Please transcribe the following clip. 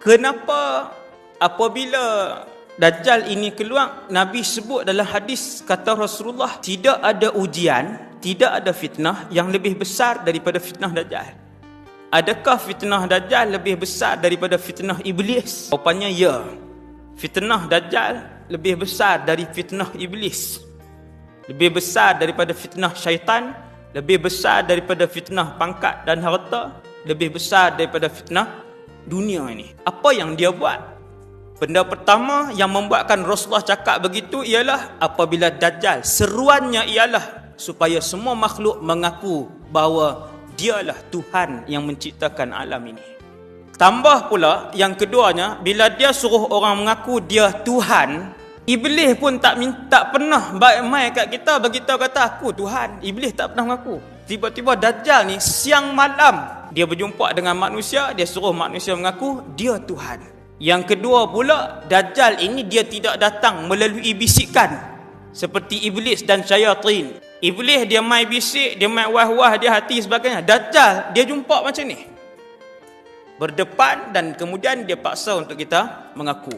Kenapa apabila Dajjal ini keluar, Nabi sebut dalam hadis, kata Rasulullah, tidak ada ujian, tidak ada fitnah yang lebih besar daripada fitnah Dajjal. Adakah fitnah Dajjal lebih besar daripada fitnah Iblis? Jawapannya ya. Fitnah Dajjal lebih besar dari fitnah Iblis, lebih besar daripada fitnah syaitan, lebih besar daripada fitnah pangkat dan harta, lebih besar daripada fitnah dunia ini. Apa yang dia buat? Benda pertama yang membuatkan Rasulullah cakap begitu ialah apabila Dajjal, seruannya ialah supaya semua makhluk mengaku bahawa dialah Tuhan yang menciptakan alam ini. Tambah pula yang keduanya, bila dia suruh orang mengaku dia Tuhan, Iblis pun tak pernah baik-baik kat kita beritahu kata aku Tuhan. Iblis tak pernah mengaku. Tiba-tiba Dajjal ni siang malam dia berjumpa dengan manusia, dia suruh manusia mengaku dia Tuhan. Yang kedua pula, Dajjal ini dia tidak datang melalui bisikan seperti Iblis dan syaitan. Iblis dia main bisik, dia main wah-wah, dia hati sebagainya. Dajjal dia jumpa macam ni, berdepan, dan kemudian dia paksa untuk kita mengaku.